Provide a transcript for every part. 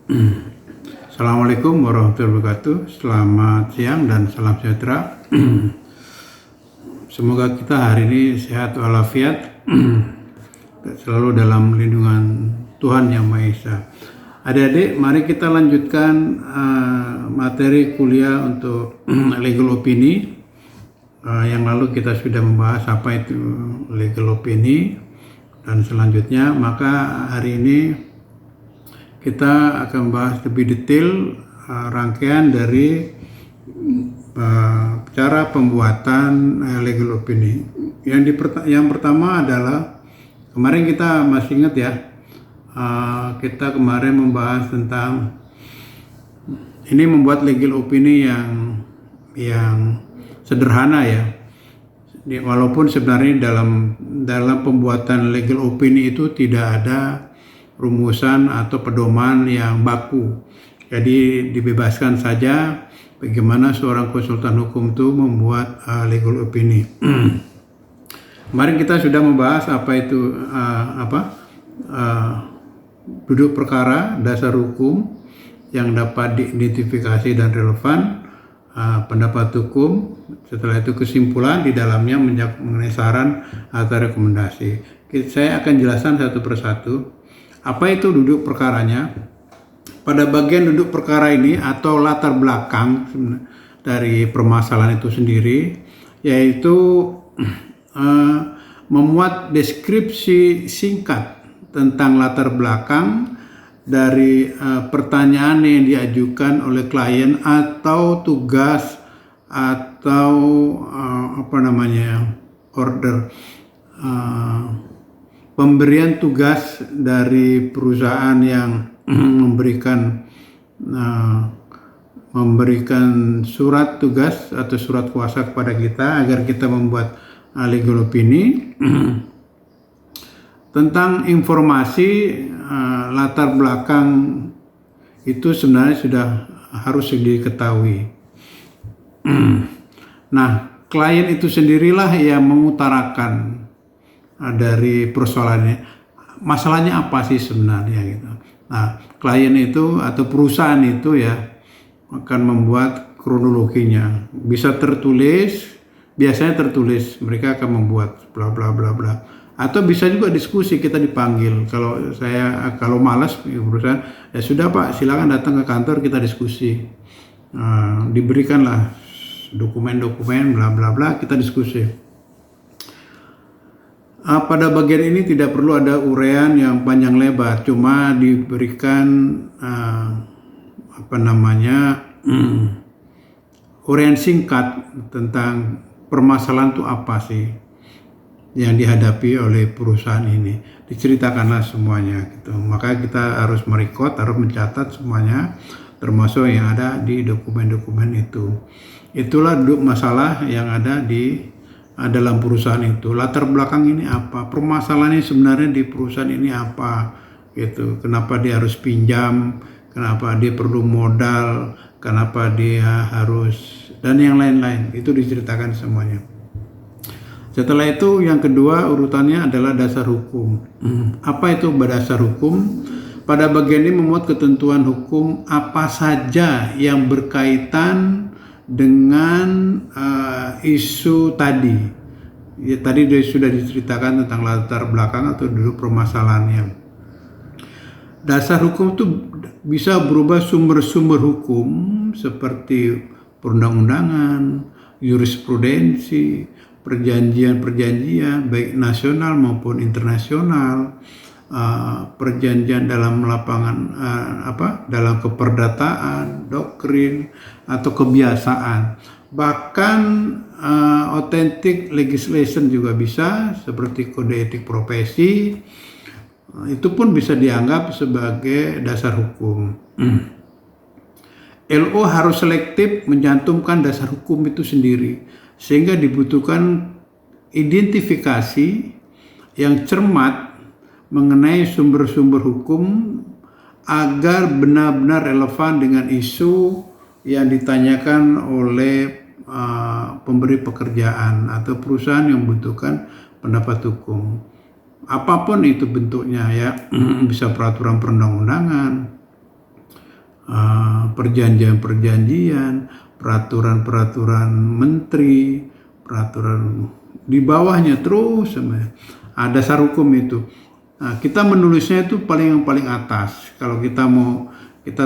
Assalamualaikum warahmatullahi wabarakatuh. Selamat siang dan salam sejahtera. Semoga kita hari ini sehat walafiat, selalu dalam lindungan Tuhan Yang Maha Esa. Adik-adik, mari kita lanjutkan materi kuliah untuk legal opini. Yang lalu kita sudah membahas apa itu legal opini, dan selanjutnya maka hari ini kita akan membahas lebih detail rangkaian dari cara pembuatan legal opini. Yang pertama adalah, kemarin kita masih ingat ya, kita kemarin membahas tentang ini membuat legal opini yang sederhana ya. Walaupun sebenarnya dalam pembuatan legal opini itu tidak ada rumusan atau pedoman yang baku. Jadi dibebaskan saja bagaimana seorang konsultan hukum itu membuat legal opini. Kemarin kita sudah membahas apa itu duduk perkara, dasar hukum yang dapat diidentifikasi dan relevan, pendapat hukum, setelah itu kesimpulan, di dalamnya mengenai saran atau rekomendasi. Saya akan jelaskan satu persatu. Apa itu duduk perkaranya? Pada bagian duduk perkara ini atau latar belakang dari permasalahan itu sendiri, yaitu memuat deskripsi singkat tentang latar belakang dari pertanyaan yang diajukan oleh klien atau tugas atau order, pemberian tugas dari perusahaan yang memberikan surat tugas atau surat kuasa kepada kita agar kita membuat legal opini. Tentang informasi latar belakang itu sebenarnya sudah harus diketahui. Nah, klien itu sendirilah yang mengutarakan dari persoalannya, masalahnya apa sih sebenarnya gitu. Nah, klien itu atau perusahaan itu ya akan membuat kronologinya, bisa tertulis, biasanya tertulis, mereka akan membuat bla bla bla bla, atau bisa juga diskusi, kita dipanggil. Kalau malas perusahaan, ya sudah Pak, silakan datang ke kantor, kita diskusi, diberikanlah dokumen-dokumen bla bla bla, kita diskusi. Pada bagian ini tidak perlu ada uraian yang panjang lebar, cuma diberikan uraian singkat tentang permasalahan itu apa sih yang dihadapi oleh perusahaan ini, diceritakanlah semuanya gitu. Maka kita harus merekod, harus mencatat semuanya, termasuk yang ada di dokumen-dokumen itu. Itulah duduk masalah yang ada di dalam perusahaan itu. Latar belakang ini apa? Permasalahannya sebenarnya di perusahaan ini apa? Gitu. Kenapa dia harus pinjam? Kenapa dia perlu modal? Kenapa dia harus, dan yang lain-lain. Itu diceritakan semuanya. Setelah itu yang kedua urutannya adalah dasar hukum. Apa itu dasar hukum? Pada bagian ini memuat ketentuan hukum apa saja yang berkaitan dengan isu tadi. Ya, tadi sudah diceritakan tentang latar belakang atau duduk permasalahannya. Dasar hukum itu bisa berubah sumber-sumber hukum seperti perundang-undangan, jurisprudensi, perjanjian-perjanjian baik nasional maupun internasional, perjanjian dalam lapangan dalam keperdataan, doktrin atau kebiasaan, bahkan authentic legislation juga bisa, seperti kode etik profesi, itu pun bisa dianggap sebagai dasar hukum. LO harus selektif mencantumkan dasar hukum itu sendiri, sehingga dibutuhkan identifikasi yang cermat mengenai sumber-sumber hukum agar benar-benar relevan dengan isu yang ditanyakan oleh pemberi pekerjaan atau perusahaan yang membutuhkan pendapat hukum. Apapun itu bentuknya ya, bisa peraturan perundang-undangan, perjanjian-perjanjian, peraturan-peraturan menteri, peraturan di bawahnya terus ada dasar hukum itu. Nah, kita menulisnya itu paling atas. Kalau kita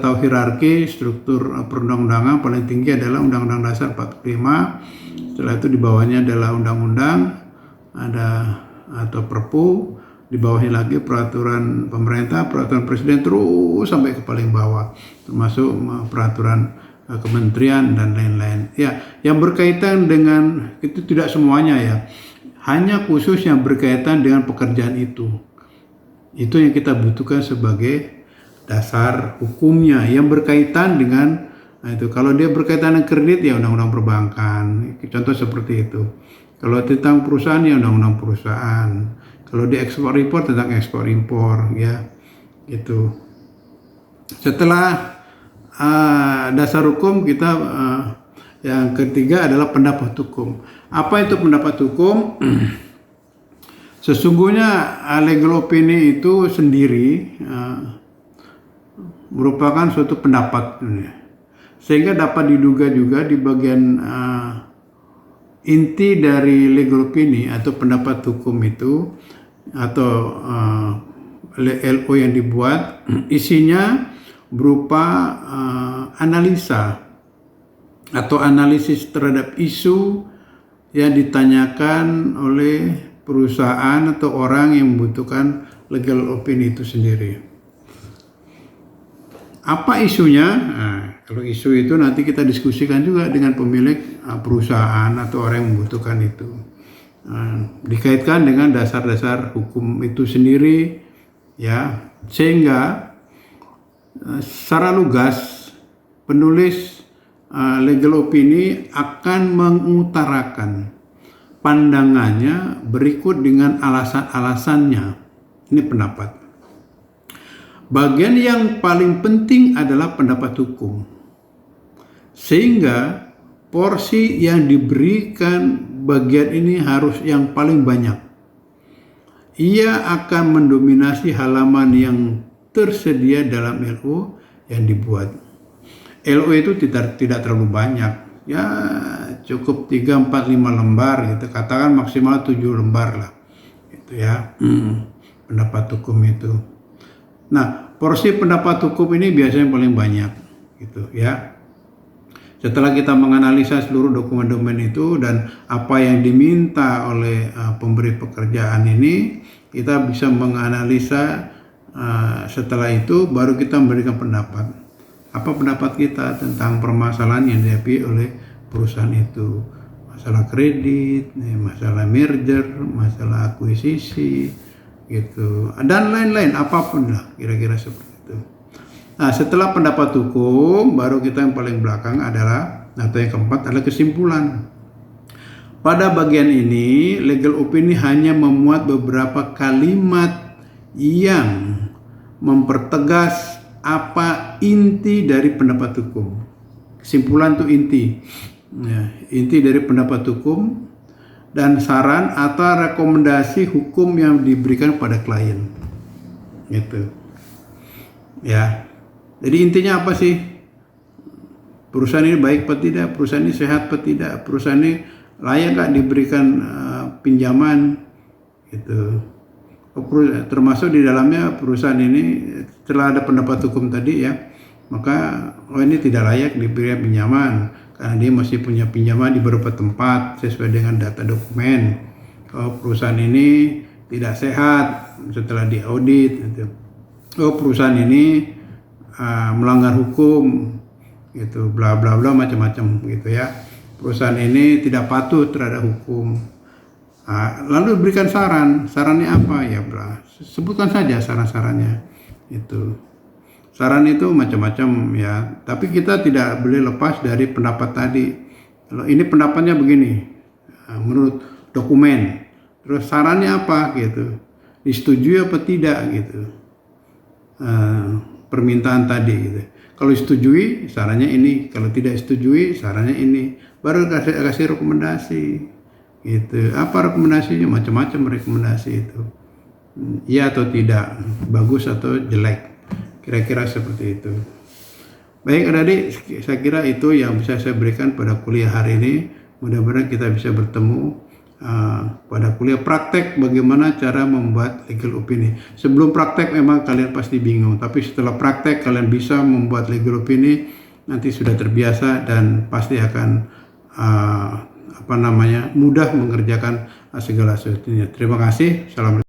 tahu hierarki struktur perundang-undangan, paling tinggi adalah Undang-Undang Dasar 45. Setelah itu di bawahnya adalah undang-undang, atau Perpu, di bawahnya lagi peraturan pemerintah, peraturan presiden, terus sampai ke paling bawah, termasuk peraturan kementerian dan lain-lain. Ya, yang berkaitan dengan itu tidak semuanya ya, hanya khusus yang berkaitan dengan pekerjaan itu yang kita butuhkan sebagai dasar hukumnya yang berkaitan dengan itu. Kalau dia berkaitan dengan kredit ya undang-undang perbankan, contoh seperti itu. Kalau tentang perusahaan ya undang-undang perusahaan. Kalau di ekspor impor tentang ekspor impor ya itu. Setelah dasar hukum kita yang ketiga adalah pendapat hukum. Apa itu pendapat hukum? Sesungguhnya legal opinion itu sendiri merupakan suatu pendapat, sehingga dapat diduga juga di bagian inti dari legal opinion atau pendapat hukum itu atau LO yang dibuat, isinya berupa analisa atau analisis terhadap isu yang ditanyakan oleh perusahaan atau orang yang membutuhkan legal opinion itu sendiri. Apa isunya? Nah, kalau isu itu nanti kita diskusikan juga dengan pemilik perusahaan atau orang yang membutuhkan itu. Dikaitkan dengan dasar-dasar hukum itu sendiri, ya, sehingga secara lugas penulis legal opinion akan mengutarakan pandangannya berikut dengan alasan-alasannya. Ini pendapat. Bagian yang paling penting adalah pendapat hukum, sehingga porsi yang diberikan bagian ini harus yang paling banyak. Ia akan mendominasi halaman yang tersedia dalam LO yang dibuat. LO itu tidak terlalu banyak, ya cukup 3, 4, 5 lembar gitu, katakan maksimal 7 lembar lah gitu ya. Pendapat hukum itu. Nah, porsi pendapat hukum ini biasanya paling banyak gitu ya. Setelah kita menganalisa seluruh dokumen-dokumen itu dan apa yang diminta oleh pemberi pekerjaan ini, kita bisa menganalisa. Setelah itu baru kita memberikan pendapat. Apa pendapat kita tentang permasalahan yang dihadapi oleh perusahaan itu? Masalah kredit, masalah merger, masalah akuisisi, gitu, dan lain-lain, apapun lah, kira-kira seperti itu. Nah, setelah pendapat hukum, baru kita yang paling belakang adalah, atau yang keempat adalah kesimpulan. Pada bagian ini, legal opinion hanya memuat beberapa kalimat yang mempertegas apa inti dari pendapat hukum. Kesimpulan itu inti, ya, inti dari pendapat hukum dan saran atau rekomendasi hukum yang diberikan pada klien, gitu, ya. Jadi intinya apa sih? Perusahaan ini baik atau tidak? Perusahaan ini sehat atau tidak? Perusahaan ini layak nggak diberikan pinjaman, gitu. Termasuk di dalamnya perusahaan ini setelah ada pendapat hukum tadi ya, maka ini tidak layak diberikan pinjaman karena dia masih punya pinjaman di beberapa tempat sesuai dengan data dokumen. Kalau perusahaan ini tidak sehat setelah diaudit, gitu. Perusahaan ini melanggar hukum, gitu, bla bla bla macam-macam gitu ya. Perusahaan ini tidak patuh terhadap hukum. Lalu berikan sarannya apa ya, bla, sebutkan saja saran-sarannya itu. Saran itu macam-macam ya, tapi kita tidak boleh lepas dari pendapat tadi. Kalau ini pendapatnya begini, menurut dokumen, terus sarannya apa gitu, disetujui apa tidak gitu, permintaan tadi gitu. Kalau disetujui sarannya ini, kalau tidak disetujui sarannya ini, baru kasih rekomendasi gitu. Apa rekomendasinya? Macam-macam rekomendasi itu, iya atau tidak, bagus atau jelek, kira-kira seperti itu. Baik adik-adik, saya kira itu yang bisa saya berikan pada kuliah hari ini. Mudah-mudahan kita bisa bertemu pada kuliah praktek bagaimana cara membuat legal opinion. Sebelum praktek memang kalian pasti bingung, tapi setelah praktek kalian bisa membuat legal opinion, nanti sudah terbiasa dan pasti akan mudah mengerjakan segala sesuatunya. Terima kasih. Assalamualaikum.